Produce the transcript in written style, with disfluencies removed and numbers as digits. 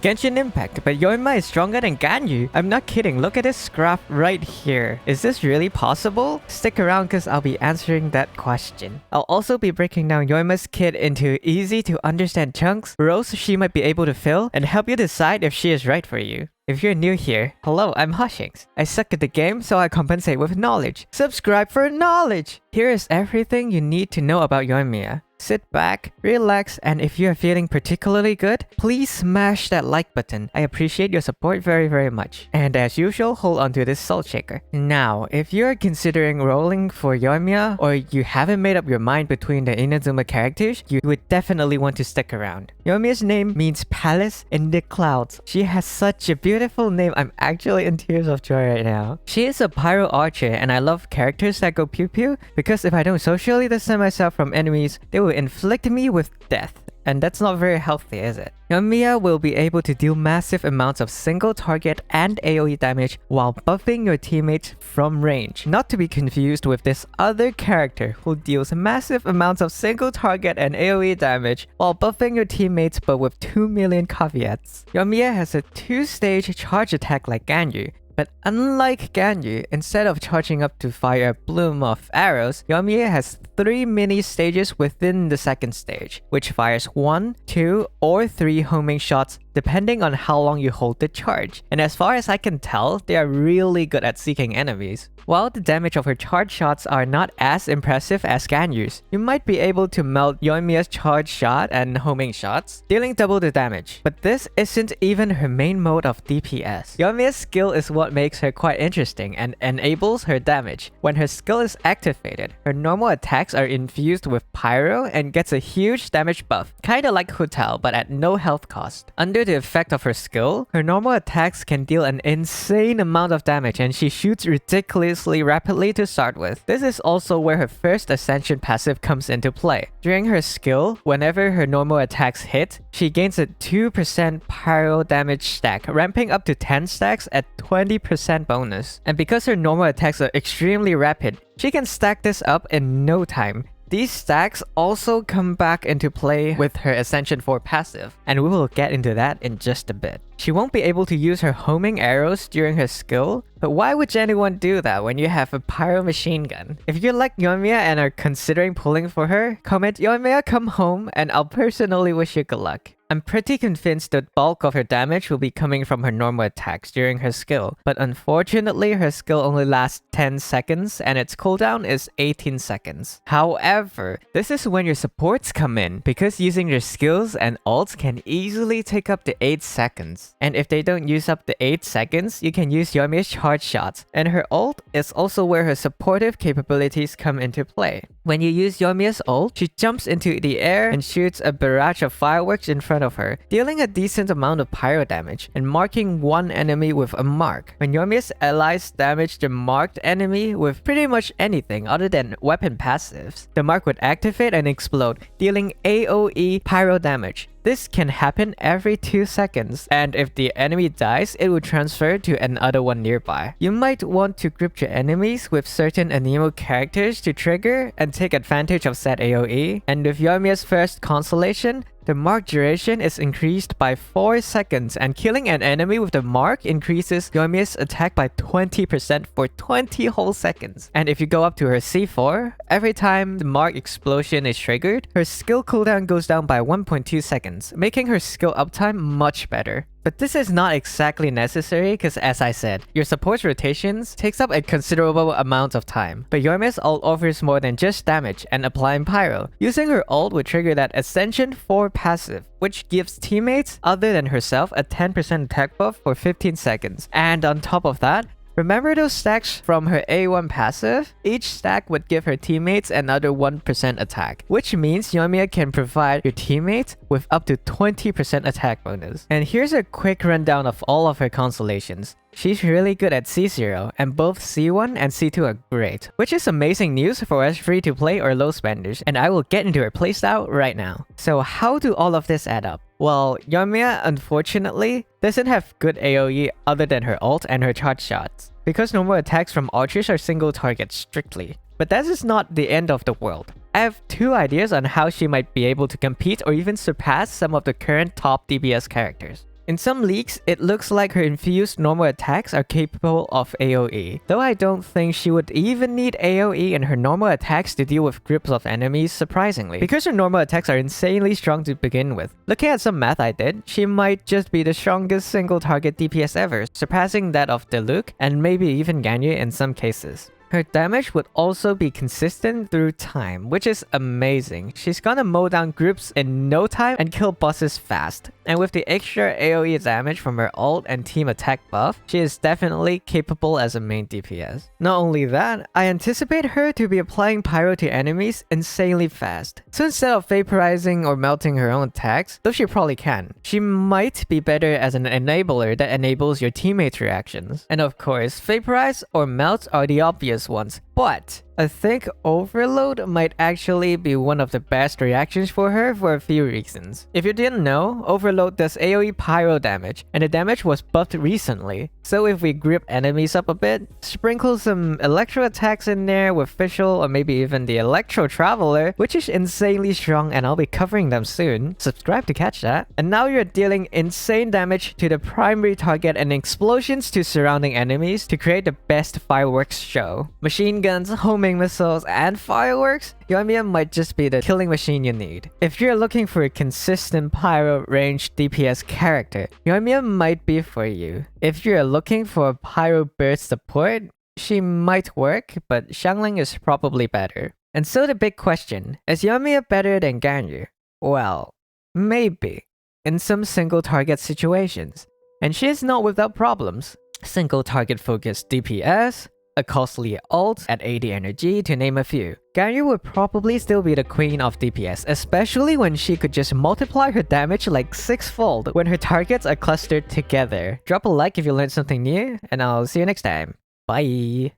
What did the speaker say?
Genshin Impact, but Yoimiya is stronger than Ganyu. I'm not kidding, look at this graph right here. Is this really possible? Stick around cause I'll be answering that question. I'll also be breaking down Yoimiya's kit into easy to understand chunks, roles she might be able to fill, and help you decide if she is right for you. If you're new here, hello, I'm Hushings. I suck at the game, so I compensate with knowledge. Subscribe for knowledge! Here is everything you need to know about Yoimiya. Sit back, relax, and if you are feeling particularly good, please smash that like button. I appreciate your support very much. And as usual, hold on to this salt shaker. Now, if you're considering rolling for Yoimiya, or you haven't made up your mind between the Inazuma characters, you would definitely want to stick around. Yoimiya's name means palace in the clouds. She has such a beautiful name, I'm actually in tears of joy right now. She is a pyro archer, and I love characters that go pew pew, because if I don't socially distance myself from enemies, they will inflict me with death. And that's not very healthy, is it? Yoimiya will be able to deal massive amounts of single target and AoE damage while buffing your teammates from range. Not to be confused with this other character who deals massive amounts of single target and AoE damage while buffing your teammates but with 2 million caveats. Yoimiya has a 2-stage charge attack like Ganyu. But unlike Ganyu, instead of charging up to fire a bloom of arrows, Yoimiya has 3 mini stages within the second stage, which fires 1, 2, or 3 homing shots depending on how long you hold the charge. And as far as I can tell, they are really good at seeking enemies. While the damage of her charge shots are not as impressive as Ganyu's, you might be able to melt Yoimiya's charge shot and homing shots, dealing double the damage. But this isn't even her main mode of DPS. Yoimiya's skill is what makes her quite interesting and enables her damage. When her skill is activated, her normal attacks are infused with Pyro and gets a huge damage buff, kinda like Hutao but at no health cost. Under the effect of her skill, her normal attacks can deal an insane amount of damage and she shoots ridiculously rapidly to start with. This is also where her first Ascension passive comes into play. During her skill, whenever her normal attacks hit, she gains a 2% Pyro damage stack, ramping up to 10 stacks at 20% bonus. And because her normal attacks are extremely rapid, she can stack this up in no time. These stacks also come back into play with her Ascension 4 passive, and we will get into that in just a bit. She won't be able to use her homing arrows during her skill, but why would anyone do that when you have a pyro machine gun? If you like Yoimiya and are considering pulling for her, comment Yoimiya come home and I'll personally wish you good luck. I'm pretty convinced the bulk of her damage will be coming from her normal attacks during her skill, but unfortunately her skill only lasts 10 seconds and its cooldown is 18 seconds. However, this is when your supports come in, because using your skills and ults can easily take up to 8 seconds. And if they don't use up the 8 seconds, you can use Yoimiya's charge shots, and her ult is also where her supportive capabilities come into play. When you use Yoimiya's ult, she jumps into the air and shoots a barrage of fireworks in front of her, dealing a decent amount of pyro damage and marking one enemy with a mark. When Yoimiya's allies damage the marked enemy with pretty much anything other than weapon passives, the mark would activate and explode, dealing AoE pyro damage. This can happen every 2 seconds, and if the enemy dies, it will transfer to another one nearby. You might want to group your enemies with certain anemo characters to trigger and take advantage of said AoE, and with Yoimiya's first Constellation, the mark duration is increased by 4 seconds, and killing an enemy with the mark increases Yoimiya's attack by 20% for 20 whole seconds. And if you go up to her C4, every time the mark explosion is triggered, her skill cooldown goes down by 1.2 seconds, making her skill uptime much better. But this is not exactly necessary because, as I said, your support rotations takes up a considerable amount of time. But Yoimiya's ult offers more than just damage and applying pyro. Using her ult would trigger that Ascension 4 passive, which gives teammates other than herself a 10% attack buff for 15 seconds. And on top of that, remember those stacks from her A1 passive? Each stack would give her teammates another 1% attack, which means Yoimiya can provide your teammates with up to 20% attack bonus. And here's a quick rundown of all of her constellations. She's really good at C0, and both C1 and C2 are great, which is amazing news for us free-to-play or low spenders, and I will get into her playstyle right now. So how do all of this add up? Well, Yoimiya unfortunately doesn't have good AoE other than her ult and her charge shots, because normal attacks from archers are single targets strictly. But that is not the end of the world. I have 2 ideas on how she might be able to compete or even surpass some of the current top DPS characters. In some leaks, it looks like her infused normal attacks are capable of AoE, though I don't think she would even need AoE in her normal attacks to deal with groups of enemies, surprisingly, because her normal attacks are insanely strong to begin with. Looking at some math I did, she might just be the strongest single target DPS ever, surpassing that of Diluc and maybe even Ganyu in some cases. Her damage would also be consistent through time, which is amazing. She's gonna mow down groups in no time and kill bosses fast. And with the extra AoE damage from her ult and team attack buff, she is definitely capable as a main DPS. Not only that, I anticipate her to be applying pyro to enemies insanely fast. So instead of vaporizing or melting her own attacks, though she probably can, she might be better as an enabler that enables your teammates' reactions. And of course, vaporize or melt are the obvious ones, but I think Overload might actually be one of the best reactions for her for a few reasons. If you didn't know, Overload does AoE pyro damage, and the damage was buffed recently. So if we group enemies up a bit, sprinkle some electro attacks in there with Fischl or maybe even the Electro Traveller, which is insanely strong and I'll be covering them soon. Subscribe to catch that. And now you're dealing insane damage to the primary target and explosions to surrounding enemies to create the best fireworks show. Machine guns, homing missiles, and fireworks, Yoimiya might just be the killing machine you need. If you're looking for a consistent pyro range DPS character, Yoimiya might be for you. If you're looking for a pyro burst support, she might work, but Xiangling is probably better. And so the big question, is Yoimiya better than Ganyu? Well, maybe, in some single target situations. And she is not without problems. Single target focused DPS, a costly ult at 80 energy to name a few. Ganyu would probably still be the queen of DPS, especially when she could just multiply her damage like 6-fold when her targets are clustered together. Drop a like if you learned something new, and I'll see you next time. Bye!